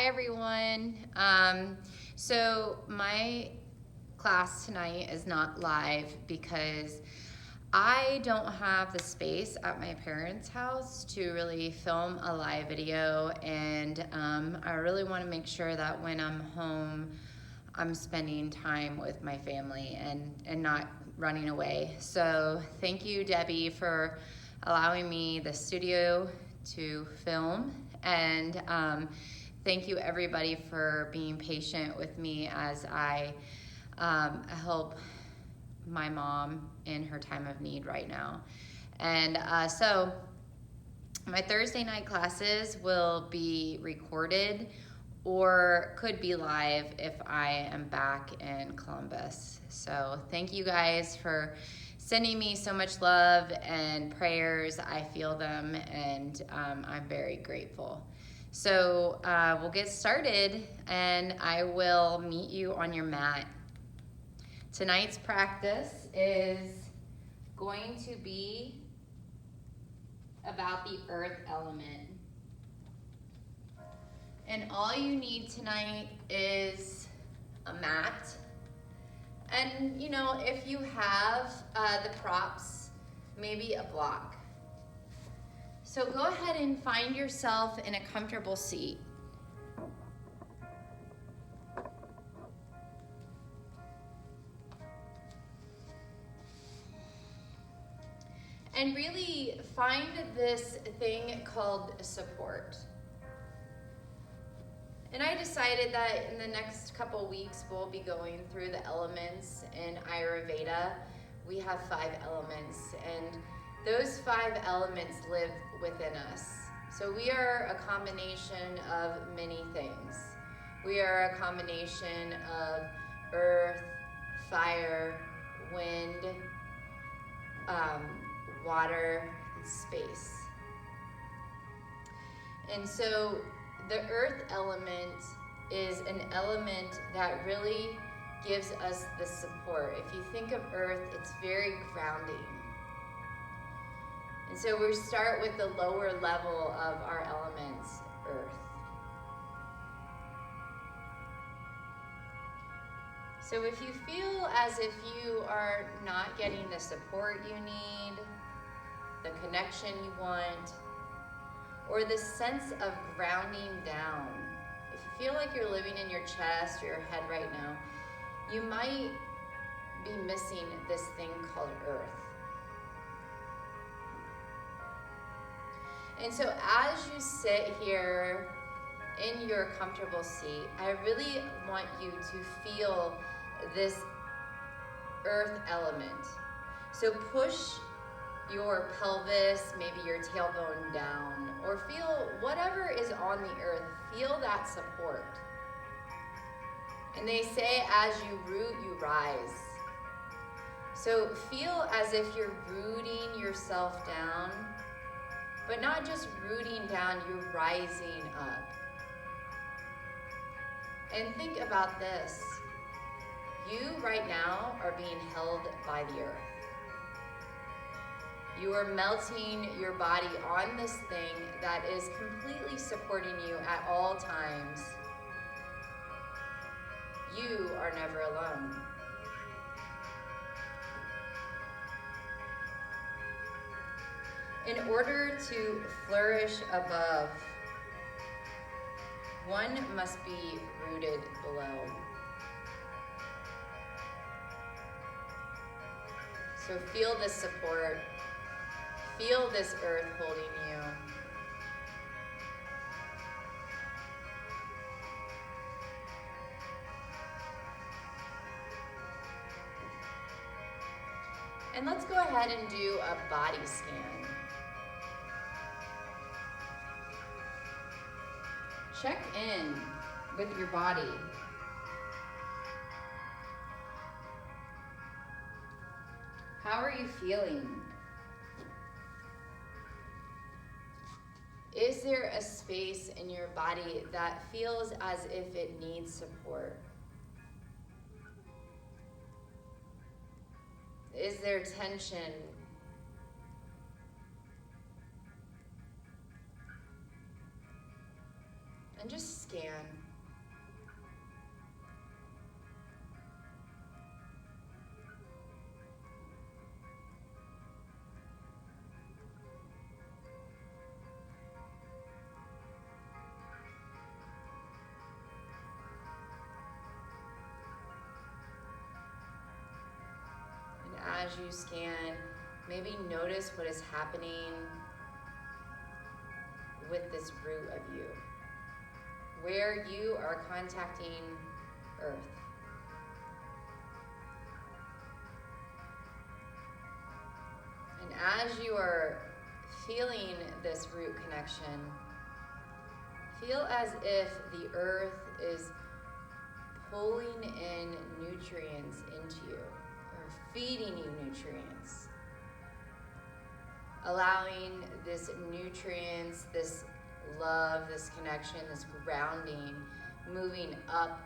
Hi everyone. So my class tonight is not live because I don't have the space at my parents' house to really film a live video, and I really want to make sure that when I'm home, I'm spending time with my family and not running away. So thank you, Debbie, for allowing me the studio to film, and thank you everybody for being patient with me as I help my mom in her time of need right now. And so my Thursday night classes will be recorded or could be live if I am back in Columbus. So thank you guys for sending me so much love and prayers. I feel them, and I'm very grateful. So we'll get started, and I will meet you on your mat. Tonight's practice is going to be about the earth element. And all you need tonight is a mat. And you know, if you have the props, maybe a block. So go ahead and find yourself in a comfortable seat. And really find this thing called support. And I decided that in the next couple weeks, we'll be going through the elements in Ayurveda. We have 5 elements, and those 5 elements live within us. So we are a combination of many things. We are a combination of earth, fire, wind, water, and space. And so the earth element is an element that really gives us the support. If you think of earth, it's very grounding. And so we start with the lower level of our elements, earth. So if you feel as if you are not getting the support you need, the connection you want, or the sense of grounding down, if you feel like you're living in your chest or your head right now, you might be missing this thing called earth. And so as you sit here in your comfortable seat, I really want you to feel this earth element. So push your pelvis, maybe your tailbone down, or feel whatever is on the earth, feel that support. And they say as you root, you rise. So feel as if you're rooting yourself down, but not just rooting down, you're rising up. And think about this. You right now are being held by the earth. You are melting your body on this thing that is completely supporting you at all times. You are never alone. In order to flourish above, one must be rooted below. So feel this support. Feel this earth holding you. And let's go ahead and do a body scan. Check in with your body. How are you feeling? Is there a space in your body that feels as if it needs support? Is there tension? And just scan. And as you scan, maybe notice what is happening with this root of you, where you are contacting Earth. And as you are feeling this root connection, feel as if the Earth is pulling in nutrients into you, or feeding you nutrients. Allowing this nutrients, this love, this connection, this grounding, moving up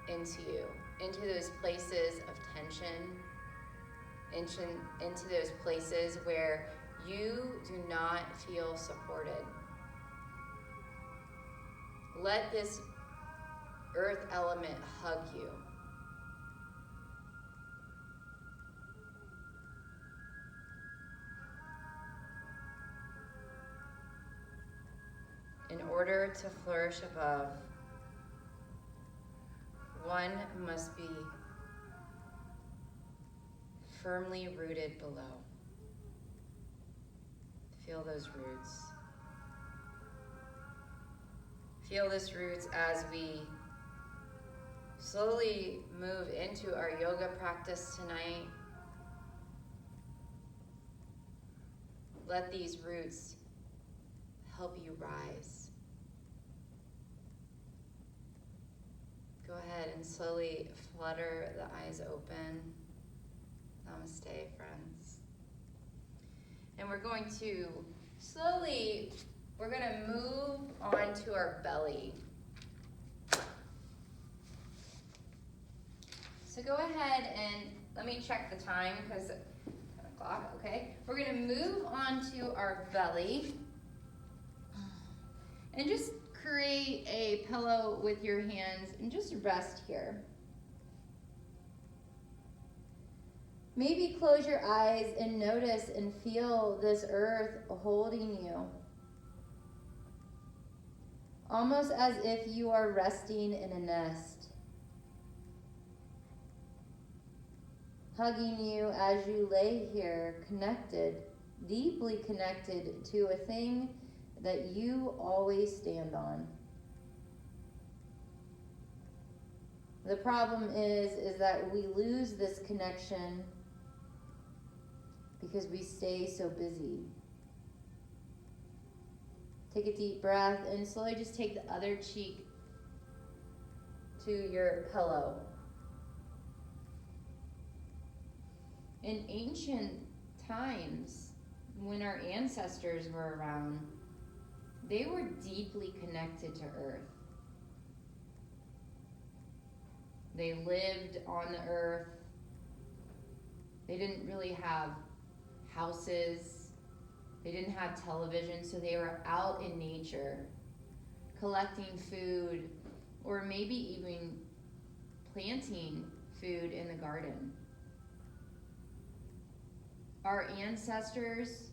into you, into those places of tension, into those places where you do not feel supported. Let this earth element hug you. In order to flourish above, one must be firmly rooted below. Feel those roots. Feel those roots as we slowly move into our yoga practice tonight. Let these roots help you rise. Go ahead and slowly flutter the eyes open. Namaste, friends. And we're going to slowly, we're going to move on to our belly. So go ahead and let me check the time because 10 o'clock, okay? We're going to move on to our belly. And just create a pillow with your hands and just rest here. Maybe close your eyes and notice and feel this earth holding you. Almost as if you are resting in a nest. Hugging you as you lay here, connected, deeply connected to a thing that you always stand on. The problem is that we lose this connection because we stay so busy. Take a deep breath and slowly just take the other cheek to your pillow. In ancient times, when our ancestors were around, they were deeply connected to earth. They lived on the earth. They didn't really have houses. They didn't have television, so they were out in nature, collecting food, or maybe even planting food in the garden. Our ancestors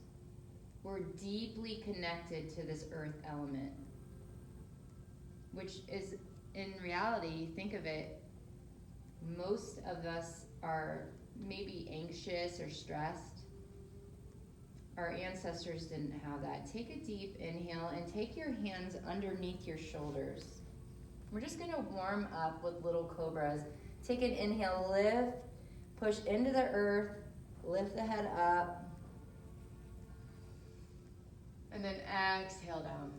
were deeply connected to this earth element, which is, in reality, think of it, most of us are maybe anxious or stressed. Our ancestors didn't have that. Take a deep inhale and take your hands underneath your shoulders. We're just gonna warm up with little cobras. Take an inhale, lift, push into the earth, lift the head up. And then exhale down.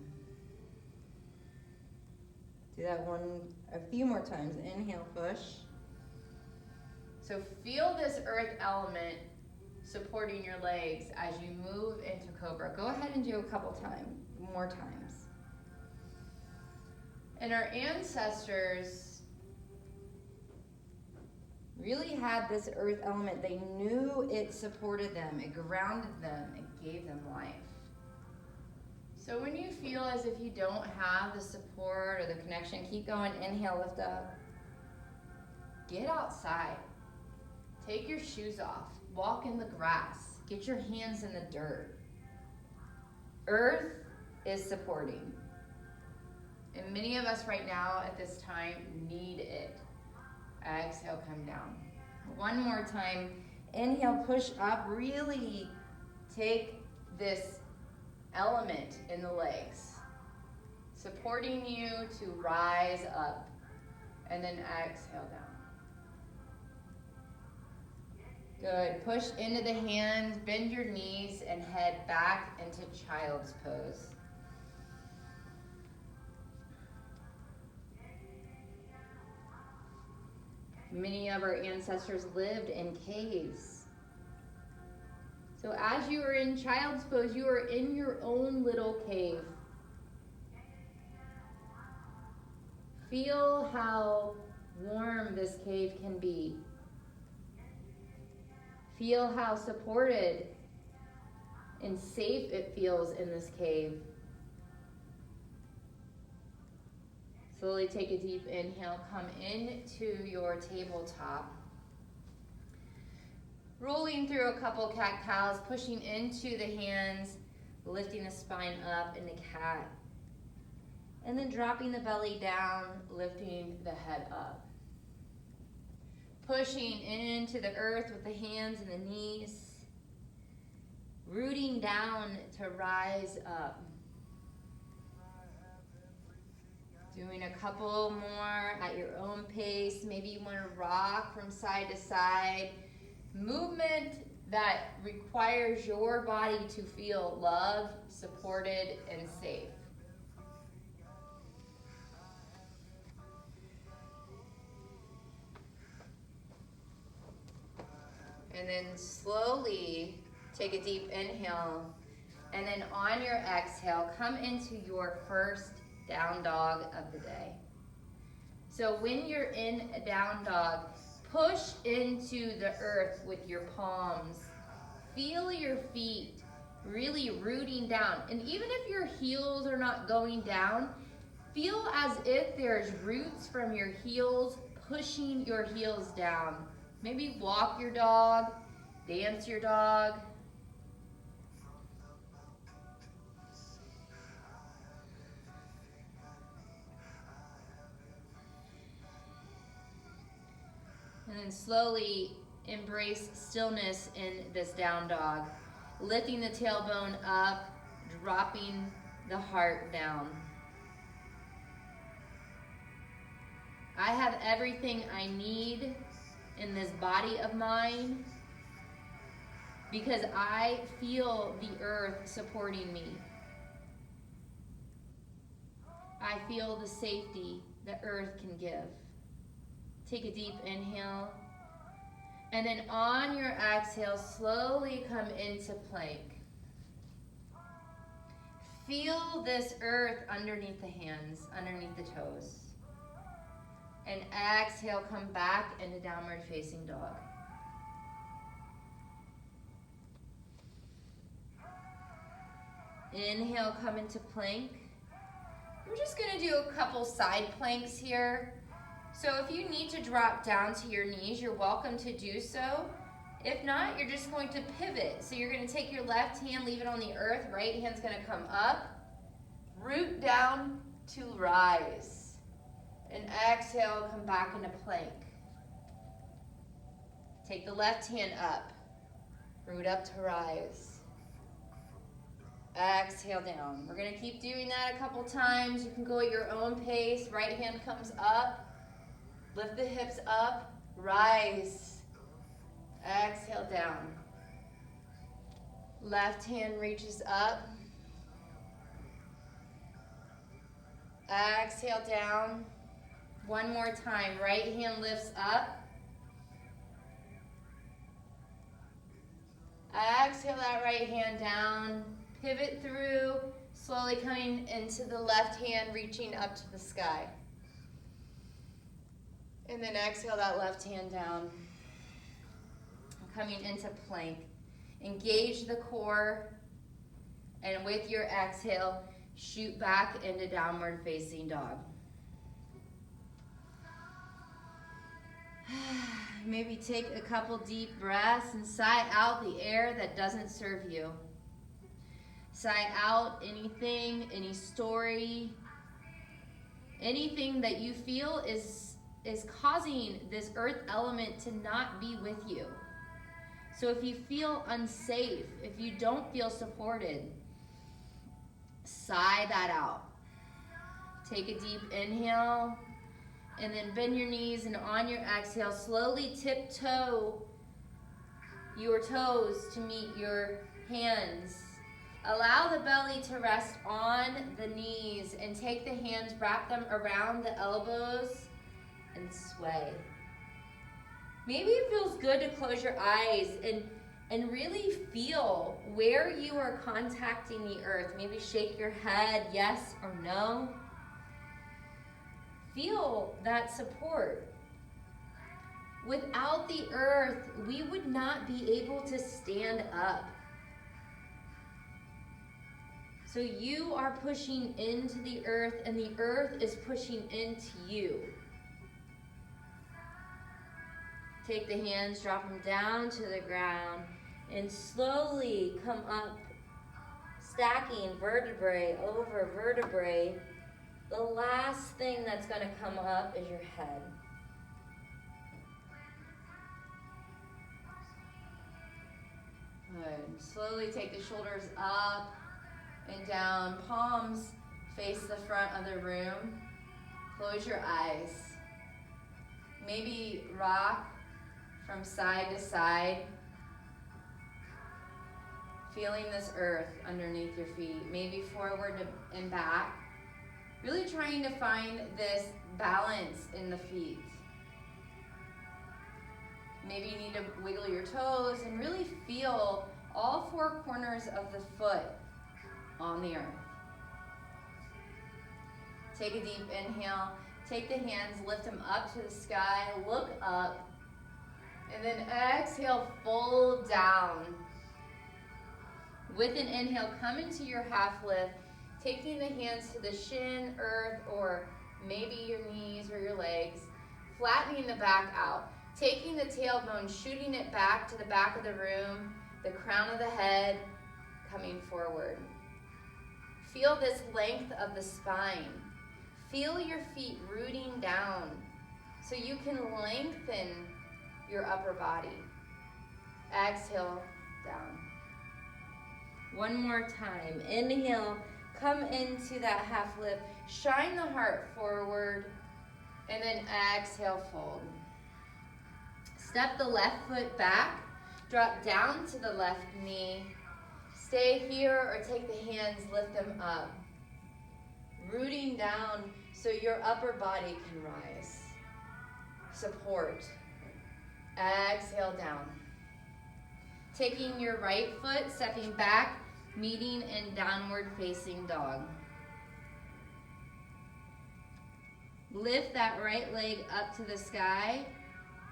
Do that a few more times. Inhale, push. So feel this earth element supporting your legs as you move into cobra. Go ahead and do a couple more times. And our ancestors really had this earth element. They knew it supported them, it grounded them, it gave them life. So when you feel as if you don't have the support or the connection, keep going. Inhale, lift up. Get outside. Take your shoes off. Walk in the grass. Get your hands in the dirt. Earth is supporting. And many of us right now at this time need it. Exhale, come down. One more time. Inhale, push up. Really take this element in the legs, supporting you to rise up. And then exhale down. Good. Push into the hands, bend your knees, and head back into child's pose. Many of our ancestors lived in caves. So as you are in child's pose, you are in your own little cave. Feel how warm this cave can be. Feel how supported and safe it feels in this cave. Slowly take a deep inhale. Come into your tabletop. Rolling through a couple cat-cows, pushing into the hands, lifting the spine up into cat. And then dropping the belly down, lifting the head up. Pushing into the earth with the hands and the knees. Rooting down to rise up. Doing a couple more at your own pace. Maybe you want to rock from side to side. Movement that requires your body to feel loved, supported, and safe. And then slowly take a deep inhale. And then on your exhale, come into your first down dog of the day. So when you're in a down dog, push into the earth with your palms. Feel your feet really rooting down. And even if your heels are not going down, feel as if there's roots from your heels pushing your heels down. Maybe walk your dog, dance your dog. And then slowly embrace stillness in this down dog. Lifting the tailbone up, dropping the heart down. I have everything I need in this body of mine because I feel the earth supporting me. I feel the safety the earth can give. Take a deep inhale. And then on your exhale, slowly come into plank. Feel this earth underneath the hands, underneath the toes. And exhale, come back into downward facing dog. Inhale, come into plank. We're just gonna do a couple side planks here. So if you need to drop down to your knees, you're welcome to do so. If not, you're just going to pivot. So you're gonna take your left hand, leave it on the earth, right hand's gonna come up, root down to rise. And exhale, come back into plank. Take the left hand up, root up to rise. Exhale down. We're gonna keep doing that a couple times. You can go at your own pace. Right hand comes up, lift the hips up, rise. Exhale down. Left hand reaches up. Exhale down. One more time. Right hand lifts up. Exhale that right hand down. Pivot through, slowly coming into the left hand, reaching up to the sky. And then exhale that left hand down. Coming into plank. Engage the core, and with your exhale, Shoot back into downward facing dog. Maybe take a couple deep breaths and sigh out the air that doesn't serve you. Sigh out anything, any story, anything that you feel is causing this earth element to not be with you. So if you feel unsafe, if you don't feel supported, sigh that out. Take a deep inhale, and then bend your knees, and on your exhale, slowly tiptoe your toes to meet your hands. Allow the belly to rest on the knees, and take the hands, wrap them around the elbows, and sway. Maybe it feels good to close your eyes and really feel where you are contacting the earth. Maybe shake your head, yes or no. Feel that support. Without the earth, we would not be able to stand up. So you are pushing into the earth, and the earth is pushing into you. Take the hands, drop them down to the ground, and slowly come up, stacking vertebrae over vertebrae. The last thing that's going to come up is your head. Good. Slowly take the shoulders up and down. Palms face the front of the room. Close your eyes. Maybe rock from side to side, feeling this earth underneath your feet. Maybe forward and back. Really trying to find this balance in the feet. Maybe you need to wiggle your toes and really feel all four corners of the foot on the earth. Take a deep inhale. Take the hands, lift them up to the sky, look up, and then exhale, fold down. With an inhale, come into your half lift, taking the hands to the shin, earth, or maybe your knees or your legs, flattening the back out. Taking the tailbone, shooting it back to the back of the room, the crown of the head coming forward. Feel this length of the spine. Feel your feet rooting down so you can lengthen your upper body. Exhale, down. One more time. Inhale, come into that half lift. Shine the heart forward, and then exhale, fold. Step the left foot back. Drop down to the left knee. Stay here or take the hands, lift them up. Rooting down so your upper body can rise. Support. Exhale, down. Taking your right foot, stepping back, meeting in downward facing dog. Lift that right leg up to the sky,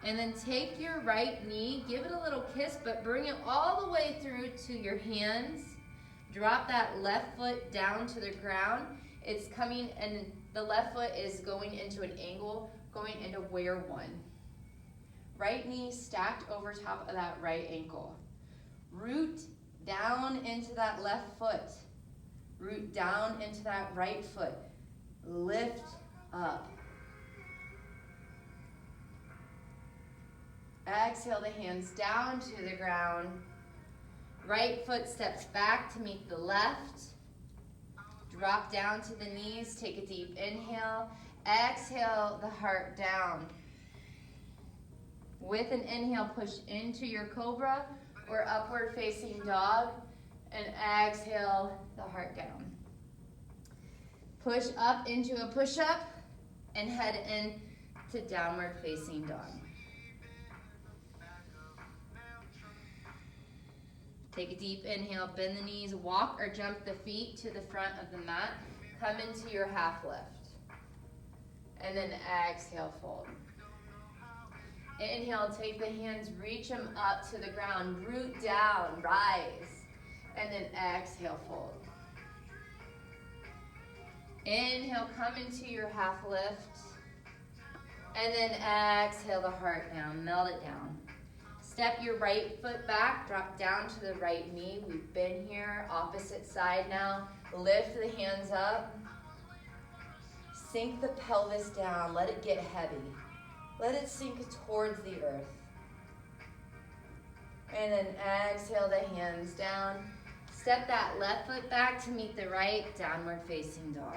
and then take your right knee, give it a little kiss, but bring it all the way through to your hands. Drop that left foot down to the ground. It's coming, and the left foot is going into an angle, going into warrior one. Right knee stacked over top of that right ankle. Root down into that left foot. Root down into that right foot. Lift up. Exhale the hands down to the ground. Right foot steps back to meet the left. Drop down to the knees. Take a deep inhale. Exhale the heart down. With an inhale, push into your cobra or upward facing dog. And exhale the heart down. Push up into a push-up and head into downward facing dog. Take a deep inhale, bend the knees, walk or jump the feet to the front of the mat. Come into your half lift. And then exhale, fold. Inhale, take the hands, reach them up to the ground, root down, rise. And then exhale, fold. Inhale, come into your half lift. And then exhale the heart down, melt it down. Step your right foot back, drop down to the right knee. We've been here, opposite side now. Lift the hands up. Sink the pelvis down, let it get heavy. Let it sink towards the earth. And then exhale the hands down. Step that left foot back to meet the right, downward facing dog.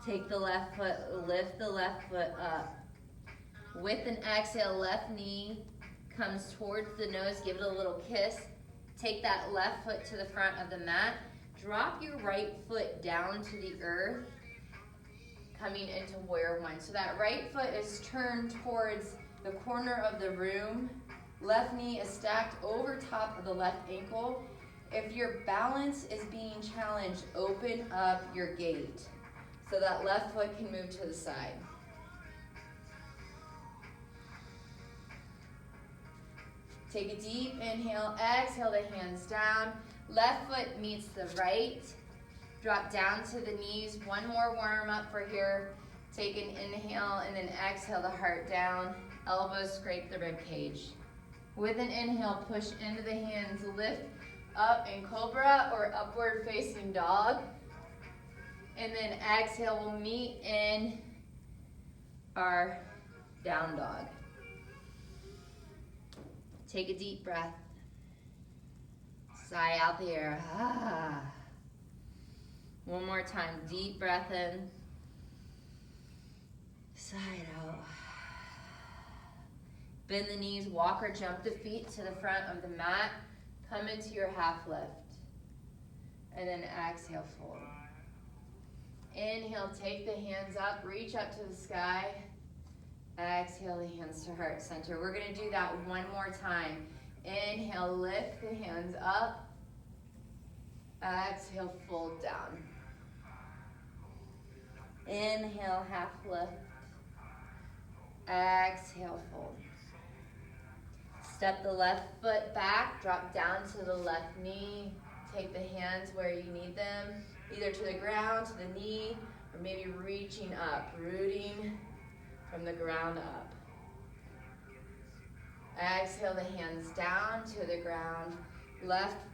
Take the left foot, lift the left foot up. With an exhale, left knee comes towards the nose, give it a little kiss. Take that left foot to the front of the mat. Drop your right foot down to the earth, coming into warrior one. So that right foot is turned towards the corner of the room. Left knee is stacked over top of the left ankle. If your balance is being challenged, open up your gait so that left foot can move to the side. Take a deep inhale, exhale the hands down. Left foot meets the right. Drop down to the knees. One more warm up for here. Take an inhale and then exhale the heart down. Elbows scrape the rib cage. With an inhale, push into the hands. Lift up in cobra or upward facing dog. And then exhale, we'll meet in our down dog. Take a deep breath. Sigh out the air. Ah. One more time, deep breath in. Sigh it out. Bend the knees, walk or jump the feet to the front of the mat. Come into your half lift. And then exhale, fold. Inhale, take the hands up, reach up to the sky. Exhale the hands to heart center. We're gonna do that one more time. Inhale, lift the hands up. Exhale, fold down. Inhale, half lift. Exhale, fold. Step the left foot back, drop down to the left knee. Take the hands where you need them, either to the ground, to the knee, or maybe reaching up, rooting from the ground up. Exhale the hands down to the ground.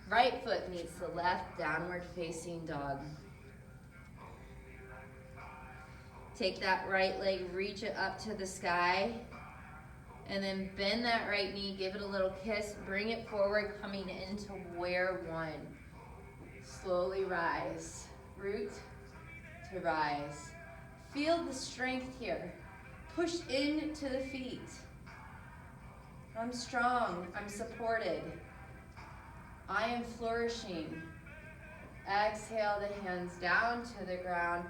Right foot meets the left, downward facing dog. Take that right leg, reach it up to the sky, and then bend that right knee, give it a little kiss, bring it forward, coming into warrior one. Slowly rise, root to rise. Feel the strength here. Push into the feet. I'm strong, I'm supported. I am flourishing. Exhale the hands down to the ground.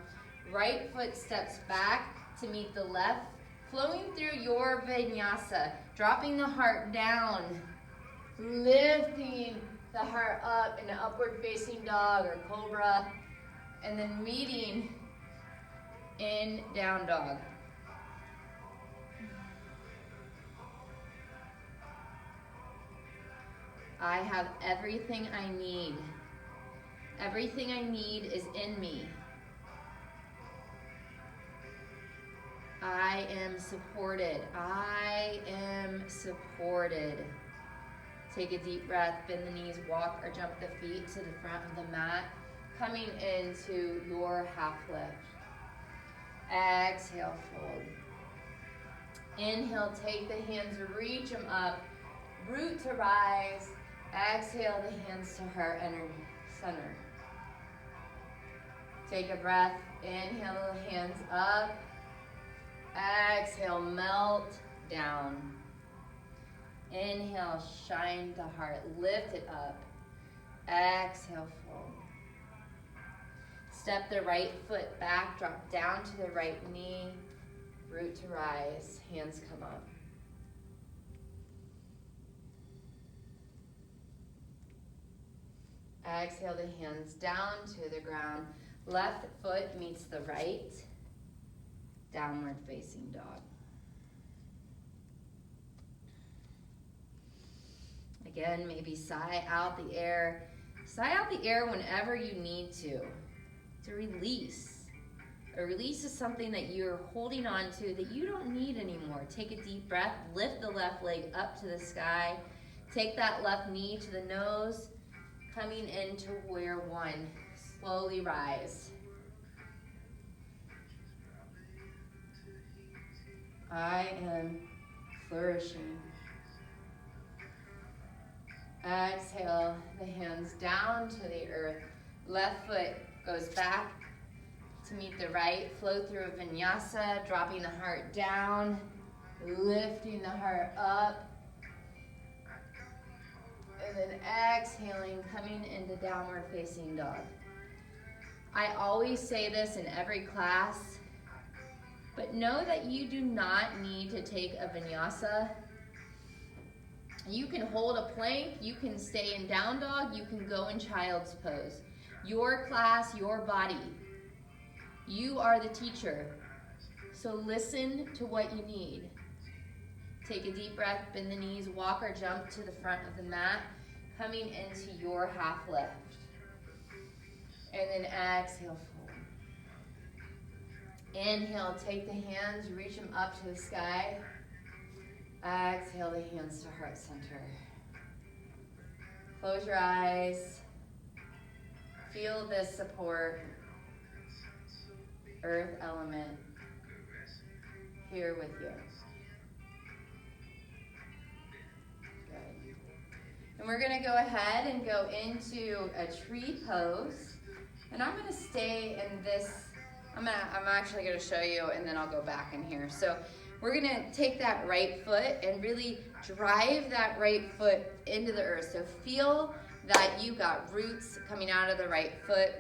Right foot steps back to meet the left, flowing through your vinyasa, dropping the heart down, lifting the heart up in an upward facing dog or cobra, and then meeting in down dog. I have everything I need. Everything I need is in me. I am supported. I am supported. Take a deep breath, bend the knees, walk or jump the feet to the front of the mat, coming into your half lift. Exhale, fold. Inhale, take the hands, reach them up, root to rise. Exhale the hands to heart center. Take a breath, inhale the hands up. Exhale, melt down. Inhale, shine the heart, lift it up. Exhale, fold. Step the right foot back, drop down to the right knee, root to rise, hands come up. Exhale the hands down to the ground. Left foot meets the right, downward facing dog. Again, maybe sigh out the air. Sigh out the air whenever you need to. It's a release. A release is something that you're holding on to that you don't need anymore. Take a deep breath. Lift the left leg up to the sky. Take that left knee to the nose. Coming into warrior one. Slowly rise. I am flourishing. Exhale the hands down to the earth. Left foot goes back to meet the right. Flow through a vinyasa, dropping the heart down, lifting the heart up. And then exhaling, coming into downward facing dog. I always say this in every class, but know that you do not need to take a vinyasa. You can hold a plank, you can stay in down dog, you can go in child's pose. Your class, your body. You are the teacher. So listen to what you need. Take a deep breath, bend the knees, walk or jump to the front of the mat, coming into your half lift. And then exhale, fold. Inhale, take the hands, reach them up to the sky. Exhale the hands to heart center. Close your eyes. Feel this support. Earth element here with you. Good. And we're going to go ahead and go into a tree pose. And I'm going to stay in this. I'm actually going to show you, and then I'll go back in here. So we're going to take that right foot and really drive that right foot into the earth. So feel that you got roots coming out of the right foot.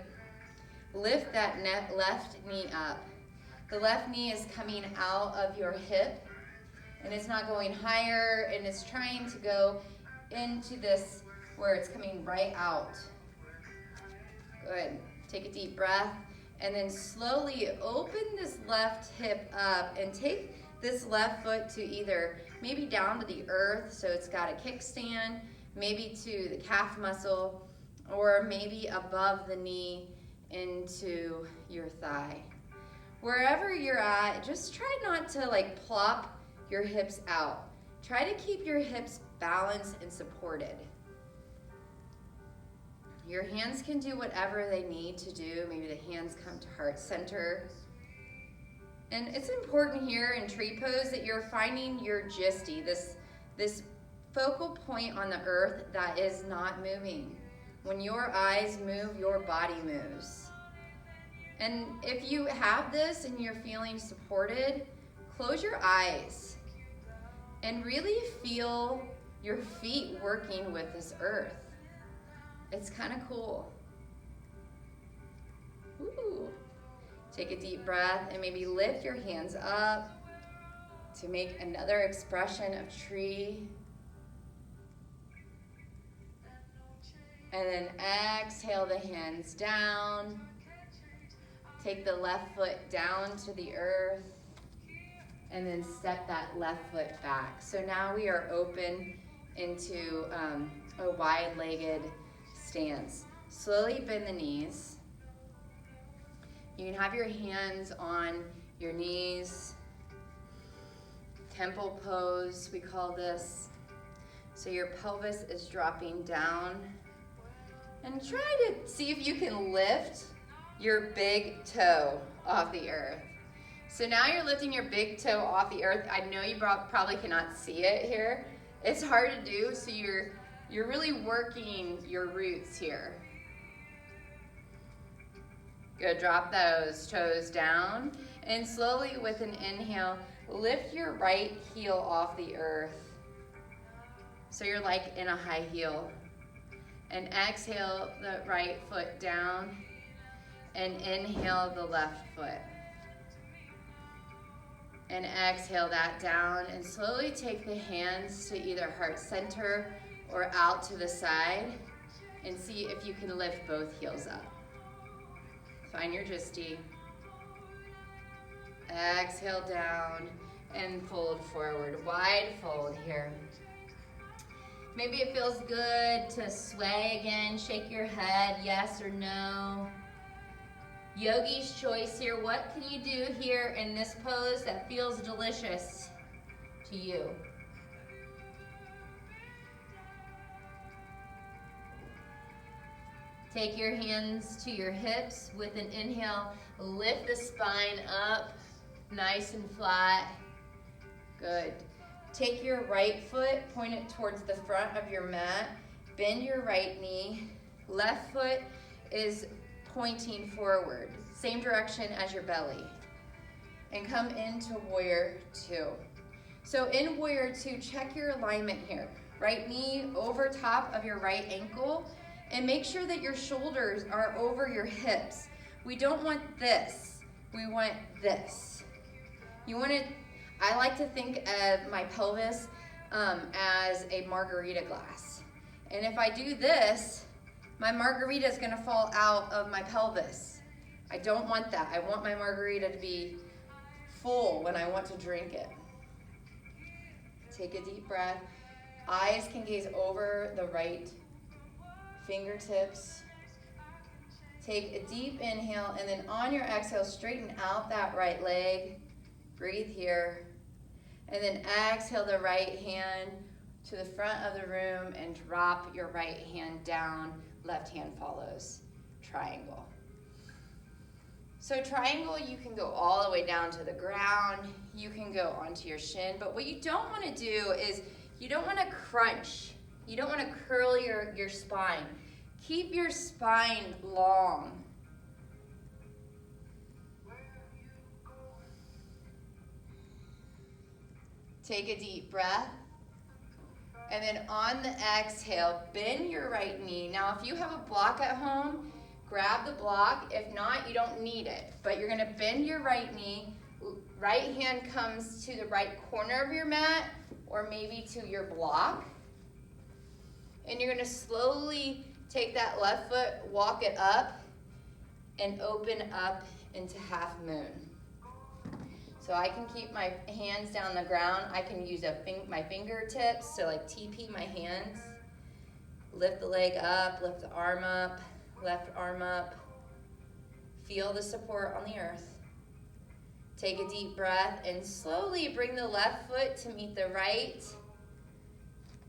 Lift that left knee up. The left knee is coming out of your hip, and it's not going higher, and it's trying to go into this where it's coming right out. Good. Take a deep breath, and then slowly open this left hip up and take this left foot to either maybe down to the earth, so it's got a kickstand, maybe to the calf muscle, or maybe above the knee into your thigh. Wherever you're at, just try not to like plop your hips out. Try to keep your hips balanced and supported. Your hands can do whatever they need to do. Maybe the hands come to heart center. And it's important here in tree pose that you're finding your jisty, this focal point on the earth that is not moving. When your eyes move, your body moves. And if you have this and you're feeling supported, close your eyes and really feel your feet working with this earth. It's kind of cool. Ooh. Take a deep breath and maybe lift your hands up to make another expression of tree. And then exhale the hands down. Take the left foot down to the earth. And then step that left foot back. So now we are open into a wide-legged stance. Slowly bend the knees. You can have your hands on your knees. Temple pose, we call this. So your pelvis is dropping down. And try to see if you can lift your big toe off the earth. So now you're lifting your big toe off the earth. I know you probably cannot see it here. It's hard to do, so you're really working your roots here. Good, drop those toes down. And slowly with an inhale, lift your right heel off the earth. So you're like in a high heel. And exhale the right foot down. And inhale the left foot. And exhale that down. And slowly take the hands to either heart center or out to the side. And see if you can lift both heels up. Find your jisty. Exhale down and fold forward. Wide fold here. Maybe it feels good to sway again. Shake your head, yes or no. Yogi's choice here. What can you do here in this pose that feels delicious to you? Take your hands to your hips with an inhale. Lift the spine up, nice and flat. Good. Take your right foot, point it towards the front of your mat. Bend your right knee. Left foot is pointing forward, same direction as your belly. And come into Warrior Two. So in Warrior Two, check your alignment here. Right knee over top of your right ankle, and make sure that your shoulders are over your hips. We don't want this, we want this. You want to, I like to think of my pelvis as a margarita glass. And if I do this, my margarita is gonna fall out of my pelvis. I don't want that. I want my margarita to be full when I want to drink it. Take a deep breath. Eyes can gaze over the right fingertips. Take a deep inhale, and then on your exhale, straighten out that right leg. Breathe here. And then exhale the right hand to the front of the room and drop your right hand down. Left hand follows. Triangle. So triangle, you can go all the way down to the ground. You can go onto your shin. But what you don't want to do is you don't want to crunch. You don't want to curl your spine. Keep your spine long. Take a deep breath. And then on the exhale, bend your right knee. Now, if you have a block at home, grab the block. If not, you don't need it. But you're gonna bend your right knee. Right hand comes to the right corner of your mat, or maybe to your block. And you're gonna slowly take that left foot, walk it up, and open up into half moon. So I can keep my hands down the ground. I can use my fingertips, so like TP my hands. Lift the leg up, lift the arm up, left arm up. Feel the support on the earth. Take a deep breath and slowly bring the left foot to meet the right.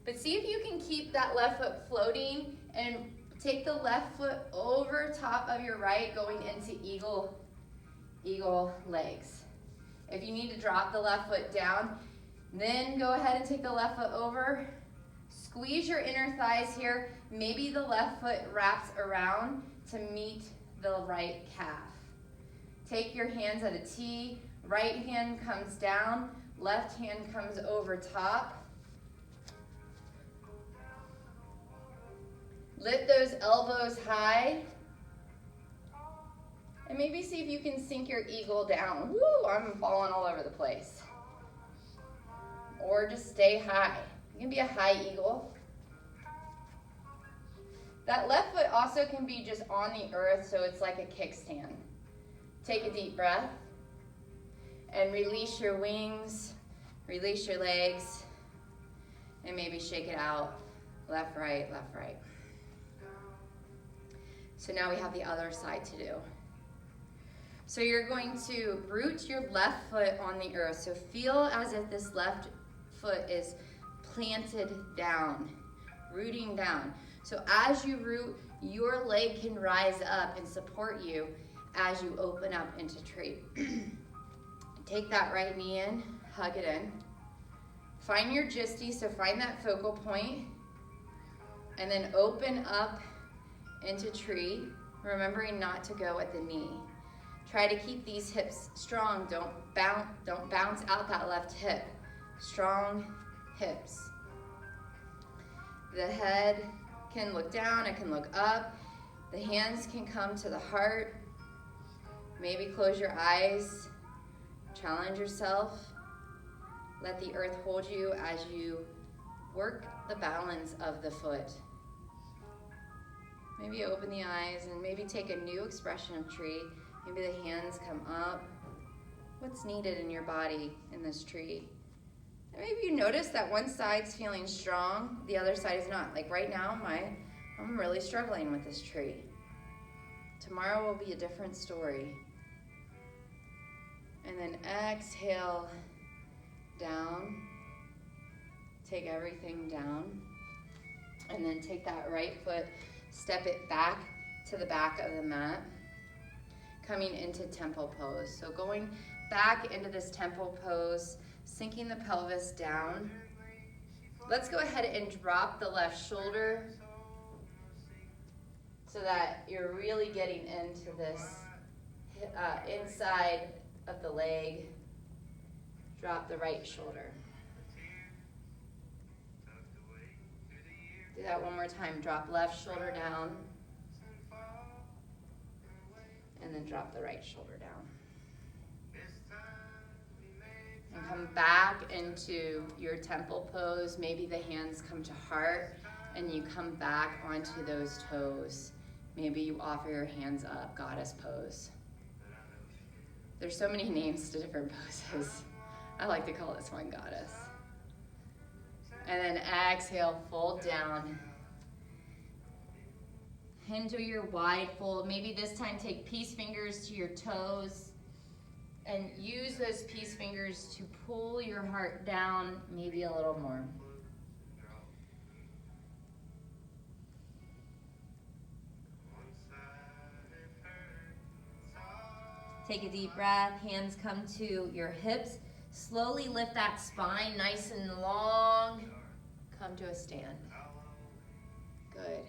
But see if you can keep that left foot floating and take the left foot over top of your right, going into eagle legs. If you need to drop the left foot down, then go ahead and take the left foot over. Squeeze your inner thighs here. Maybe the left foot wraps around to meet the right calf. Take your hands at a T. Right hand comes down. Left hand comes over top. Lift those elbows high. And maybe see if you can sink your eagle down. Woo, I'm falling all over the place. Or just stay high. You can be a high eagle. That left foot also can be just on the earth, so it's like a kickstand. Take a deep breath. And release your wings. Release your legs. And maybe shake it out. Left, right, left, right. So now we have the other side to do. So you're going to root your left foot on the earth. So feel as if this left foot is planted down, rooting down. So as you root, your leg can rise up and support you as you open up into tree. Take that right knee in, hug it in. Find your gisty, so find that focal point, and then open up into tree, remembering not to go at the knee. Try to keep these hips strong. Don't bounce out that left hip. Strong hips. The head can look down, it can look up. The hands can come to the heart. Maybe close your eyes. Challenge yourself. Let the earth hold you as you work the balance of the foot. Maybe open the eyes and maybe take a new expression of tree. Maybe the hands come up. What's needed in your body in this tree? And maybe you notice that one side's feeling strong, the other side is not. Like right now, I'm really struggling with this tree. Tomorrow will be a different story. And then exhale down. Take everything down. And then take that right foot, step it back to the back of the mat. Coming into temple pose. So going back into this temple pose, sinking the pelvis down. Let's go ahead and drop the left shoulder so that you're really getting into this inside of the leg. Drop the right shoulder. Do that one more time. Drop left shoulder down. And then drop the right shoulder down. And come back into your temple pose. Maybe the hands come to heart and you come back onto those toes. Maybe you offer your hands up, goddess pose. There's so many names to different poses. I like to call this one goddess. And then exhale, fold down. Into your wide fold. Maybe this time take peace fingers to your toes and use those peace fingers to pull your heart down maybe a little more. Take a deep breath, hands come to your hips. Slowly lift that spine nice and long. Come to a stand. Good.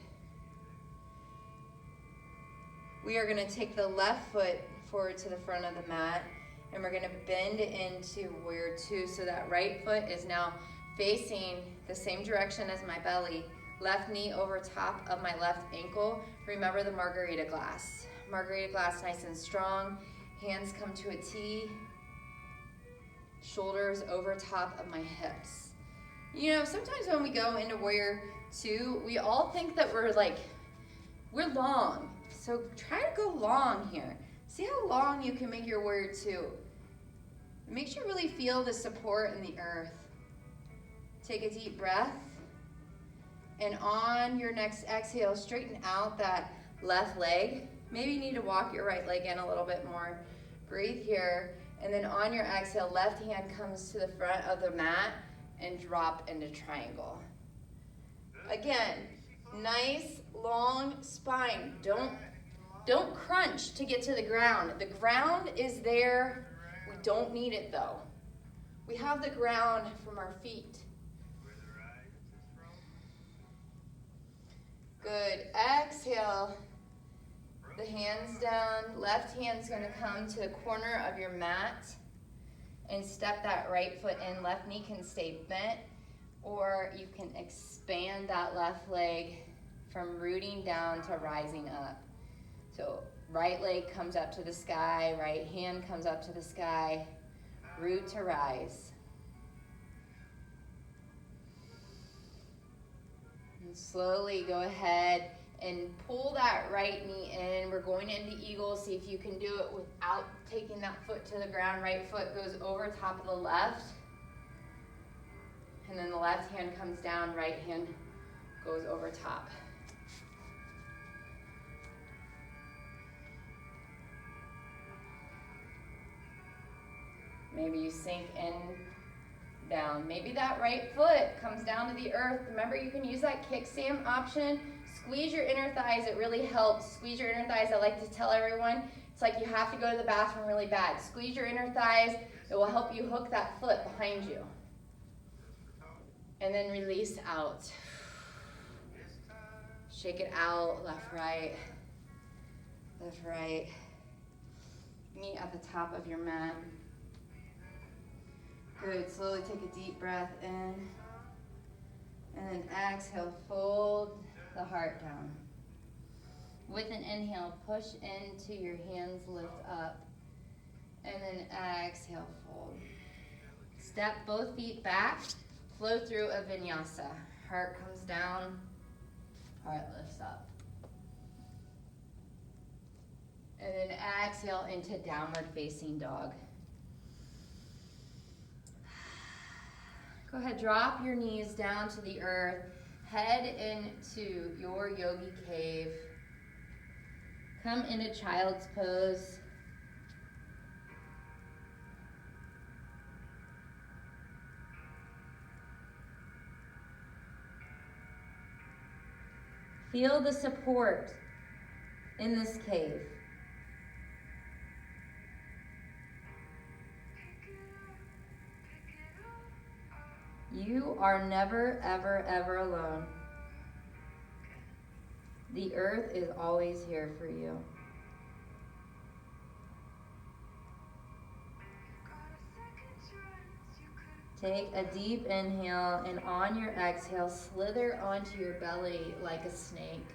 We are going to take the left foot forward to the front of the mat, and we're going to bend into warrior two, so that right foot is now facing the same direction as my belly. Left knee over top of my left ankle. Remember the margarita glass. Margarita glass nice and strong. Hands come to a T. Shoulders over top of my hips. You know, sometimes when we go into warrior two, we all think that we're long. So try to go long here. See how long you can make your warrior two. It makes you really feel the support in the earth. Take a deep breath. And on your next exhale, straighten out that left leg. Maybe you need to walk your right leg in a little bit more. Breathe here. And then on your exhale, left hand comes to the front of the mat and drop into triangle. Again, nice long spine. Don't crunch to get to the ground. The ground is there. We don't need it though. We have the ground from our feet. Good. Exhale. The hands down. Left hand's going to come to the corner of your mat and step that right foot in. Left knee can stay bent, or you can expand that left leg from rooting down to rising up. So right leg comes up to the sky, right hand comes up to the sky, root to rise. And slowly go ahead and pull that right knee in. We're going into eagle. See if you can do it without taking that foot to the ground. Right foot goes over top of the left. And then the left hand comes down, right hand goes over top. Maybe you sink in, down. Maybe that right foot comes down to the earth. Remember, you can use that kickstand option. Squeeze your inner thighs. It really helps. Squeeze your inner thighs. I like to tell everyone, it's like you have to go to the bathroom really bad. Squeeze your inner thighs. It will help you hook that foot behind you. And then release out. Shake it out. Left, right. Left, right. Meet at the top of your mat. Good. Slowly take a deep breath in. And then exhale, fold the heart down. With an inhale, push into your hands, lift up. And then exhale, fold. Step both feet back, flow through a vinyasa. Heart comes down, heart lifts up. And then exhale into downward facing dog. Go ahead, drop your knees down to the earth. Head into your yogi cave. Come into child's pose. Feel the support in this cave. You are never, ever, ever alone. The earth is always here for you. Take a deep inhale, and on your exhale, slither onto your belly like a snake.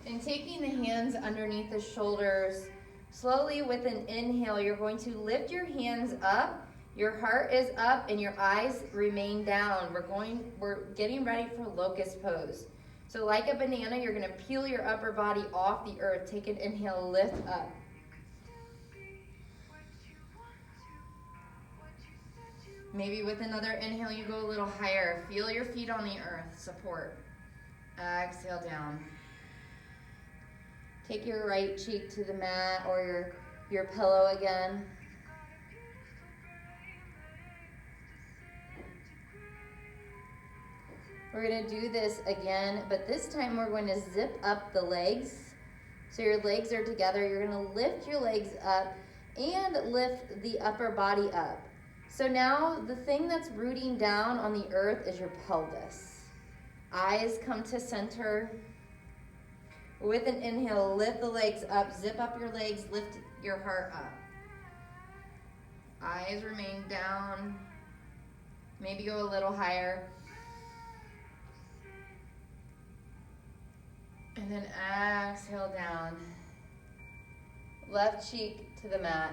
And taking the hands underneath the shoulders, slowly with an inhale, you're going to lift your hands up, your heart is up, and your eyes remain down. We're getting ready for locust pose. So like a banana, you're gonna peel your upper body off the earth. Take an inhale, lift up. Maybe with another inhale, you go a little higher. Feel your feet on the earth, support. Exhale down. Take your right cheek to the mat or your pillow again. We're gonna do this again, but this time we're going to zip up the legs. So your legs are together. You're gonna lift your legs up and lift the upper body up. So now the thing that's rooting down on the earth is your pelvis. Eyes come to center. With an inhale, lift the legs up, zip up your legs, lift your heart up. Eyes remain down. Maybe go a little higher. And then exhale down. Left cheek to the mat.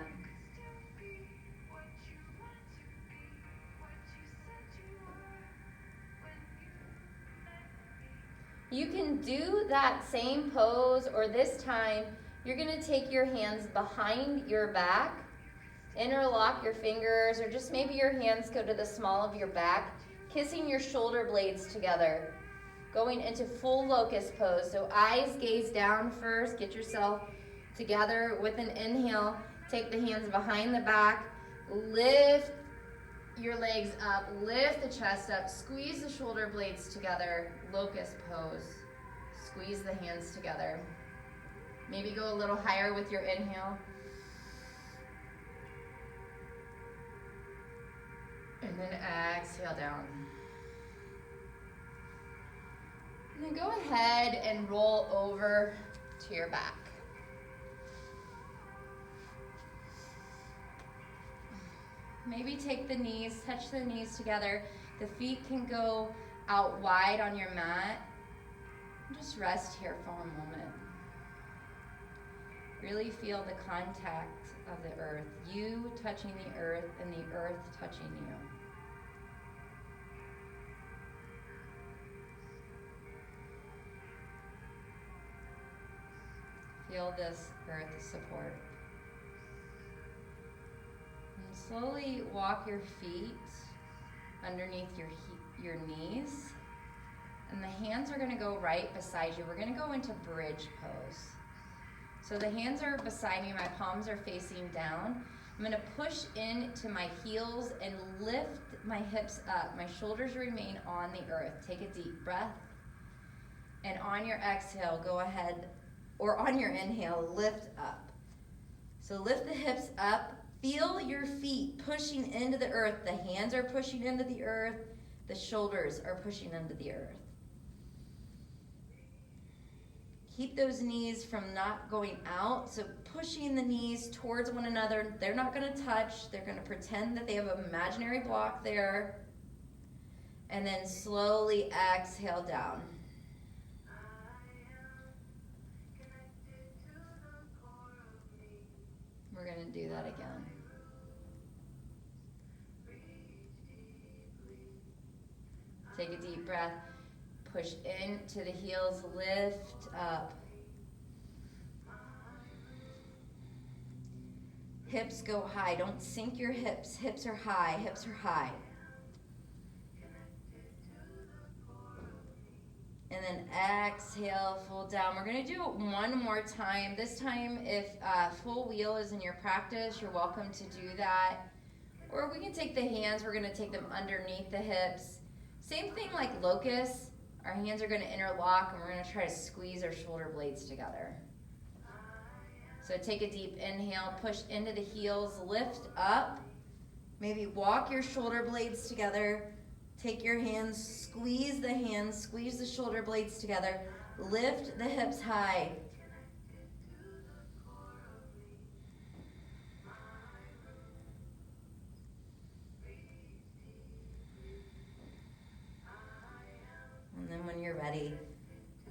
You can do that same pose, or this time, you're gonna take your hands behind your back, interlock your fingers, or just maybe your hands go to the small of your back, kissing your shoulder blades together, going into full locust pose. So eyes gaze down first, get yourself together with an inhale, take the hands behind the back, lift your legs up, lift the chest up, squeeze the shoulder blades together, locust pose. Squeeze the hands together. Maybe go a little higher with your inhale. And then exhale down. And then go ahead and roll over to your back. Maybe take the knees, touch the knees together. The feet can go out wide on your mat. Just rest here for a moment. Really feel the contact of the earth. You touching the earth and the earth touching you. Feel this earth support. Slowly walk your feet underneath your knees, and the hands are gonna go right beside you. We're gonna go into bridge pose. So the hands are beside me, my palms are facing down. I'm gonna push into my heels and lift my hips up. My shoulders remain on the earth. Take a deep breath. And on your exhale, go ahead, or on your inhale, lift up. So lift the hips up. Feel your feet pushing into the earth. The hands are pushing into the earth. The shoulders are pushing into the earth. Keep those knees from not going out. So pushing the knees towards one another. They're not going to touch. They're going to pretend that they have an imaginary block there. And then slowly exhale down. We're going to do that again. Take a deep breath. Push into the heels, lift up. Hips go high. Don't sink your hips. Hips are high. Hips are high. And then exhale, fold down. We're going to do it one more time. This time, if full wheel is in your practice, you're welcome to do that. Or we can take the hands. We're going to take them underneath the hips. Same thing like locust. Our hands are going to interlock, and we're going to try to squeeze our shoulder blades together. So take a deep inhale, push into the heels, lift up. Maybe walk your shoulder blades together. Take your hands, squeeze the shoulder blades together. Lift the hips high. And then when you're ready,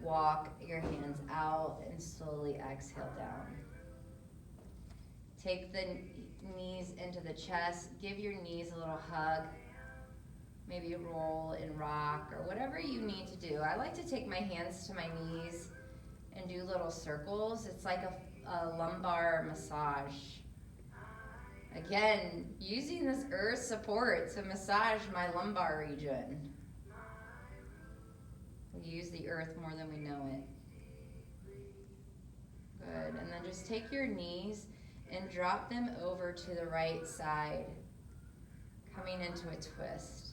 walk your hands out and slowly exhale down. Take the knees into the chest. Give your knees a little hug. Maybe roll and rock or whatever you need to do. I like to take my hands to my knees and do little circles. It's like a lumbar massage. Again, using this earth support to massage my lumbar region. We use the earth more than we know it. Good. And then just take your knees and drop them over to the right side, coming into a twist.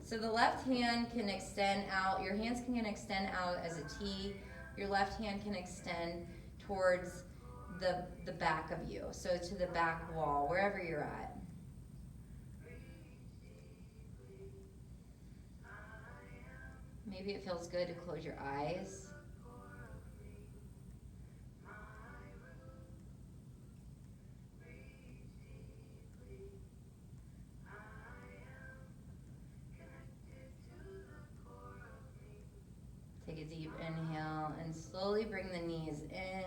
So the left hand can extend out, your hands can extend out as a T, your left hand can extend towards the back of you, so to the back wall, wherever you're at. Maybe it feels good to close your eyes. Take a deep inhale and slowly bring the knees in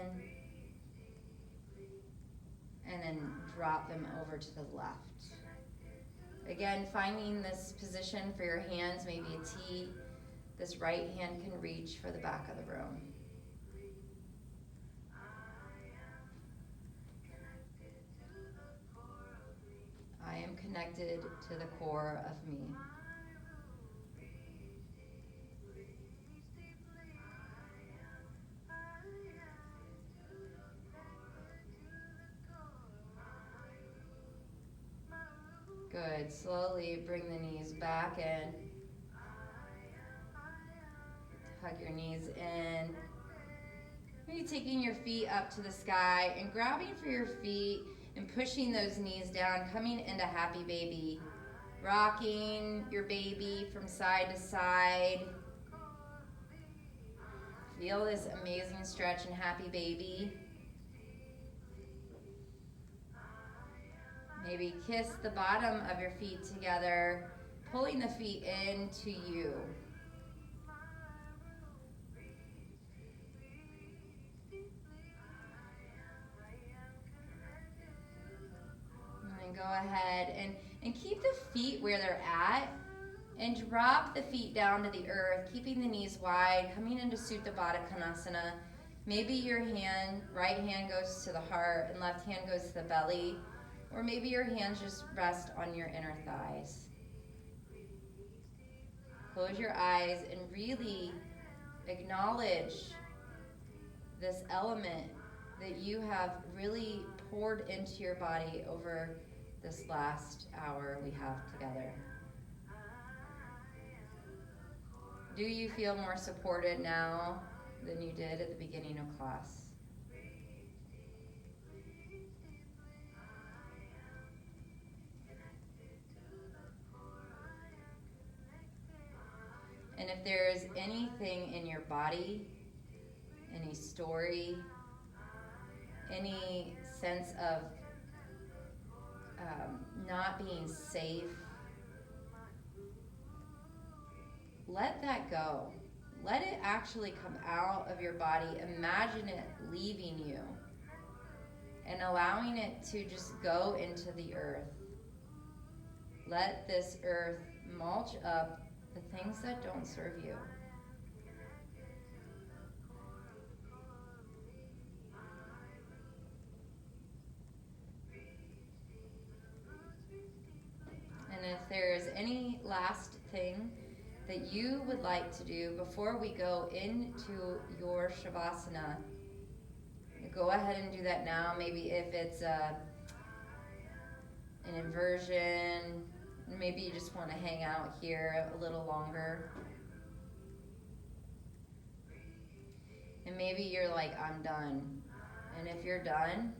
and then drop them over to the left. Again, finding this position for your hands, maybe a T. This right hand can reach for the back of the room. I am connected to the core of me. Good. Slowly bring the knees back in. Hug your knees in. Maybe taking your feet up to the sky and grabbing for your feet and pushing those knees down, coming into happy baby. Rocking your baby from side to side. Feel this amazing stretch in happy baby. Maybe kiss the bottom of your feet together, pulling the feet into you. And then go ahead and keep the feet where they're at and drop the feet down to the earth, keeping the knees wide, coming into Supta Baddha Konasana. Maybe your right hand goes to the heart and left hand goes to the belly. Or maybe your hands just rest on your inner thighs. Close your eyes and really acknowledge this element that you have really poured into your body over this last hour we have together. Do you feel more supported now than you did at the beginning of class? And if there's anything in your body, any story, any sense of not being safe, let that go. Let it actually come out of your body. Imagine it leaving you and allowing it to just go into the earth. Let this earth mulch up the things that don't serve you. last thing that you would like to do before we go into your Shavasana, go ahead and do that now. Maybe if it's an inversion, maybe you just want to hang out here a little longer. And maybe you're like, I'm done. And if you're done,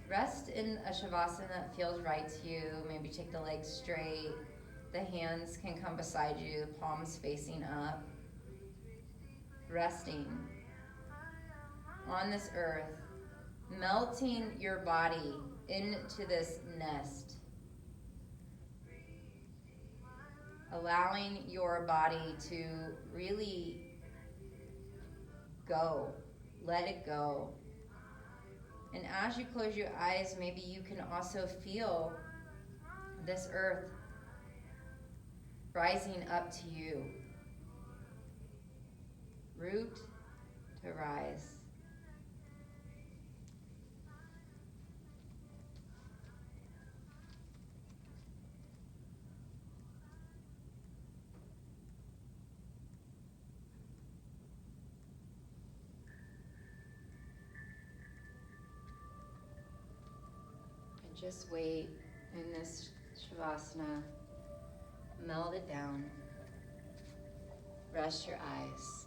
rest in a Shavasana that feels right to you. Maybe take the legs straight. The hands can come beside you, palms facing up. Resting on this earth, melting your body into this nest. Allowing your body to really go. Let it go. And as you close your eyes, maybe you can also feel this earth rising up to you. Root to rise. And just wait in this Shavasana. Melt it down. Rest your eyes.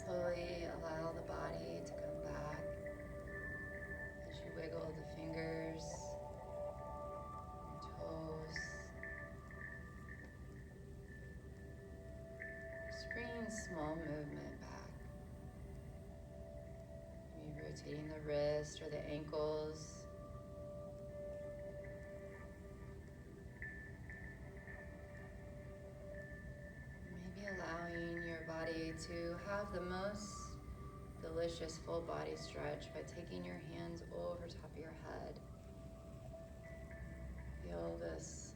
Slowly allow the body to come back as you wiggle the fingers and toes. Just bringing small movement back. Maybe rotating the wrist or the ankles. Allowing your body to have the most delicious full body stretch by taking your hands over top of your head. Feel this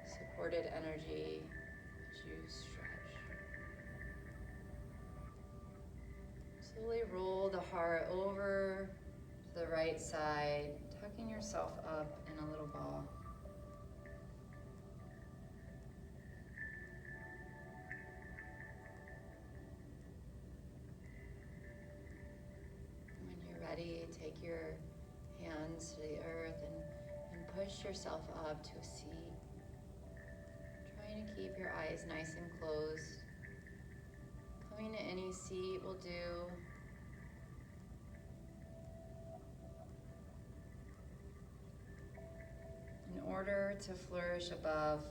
supported energy as you stretch. Slowly roll the heart over to the right side, tucking yourself up in a little ball. Take your hands to the earth and push yourself up to a seat. Trying to keep your eyes nice and closed. Coming to any seat will do. In order to flourish above,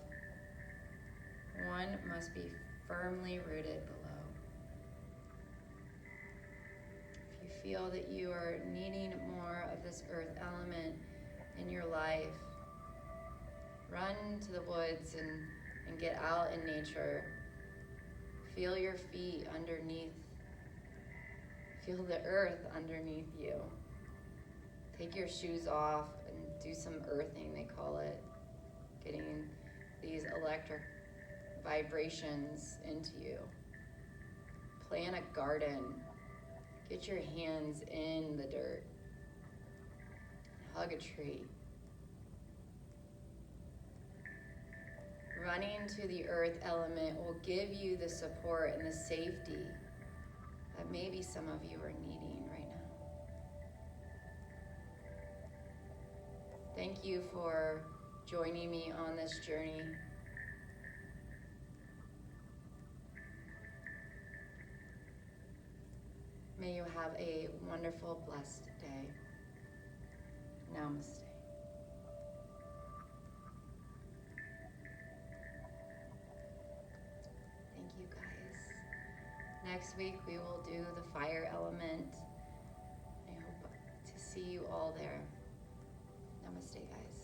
one must be firmly rooted below. Feel that you are needing more of this earth element in your life, run to the woods and get out in nature. Feel your feet underneath. Feel the earth underneath you. Take your shoes off and do some earthing, they call it. Getting these electric vibrations into you. Plant a garden. Get your hands in the dirt. Hug a tree. Running to the earth element will give you the support and the safety that maybe some of you are needing right now. Thank you for joining me on this journey. May you have a wonderful, blessed day. Namaste. Thank you, guys. Next week, we will do the fire element. I hope to see you all there. Namaste, guys.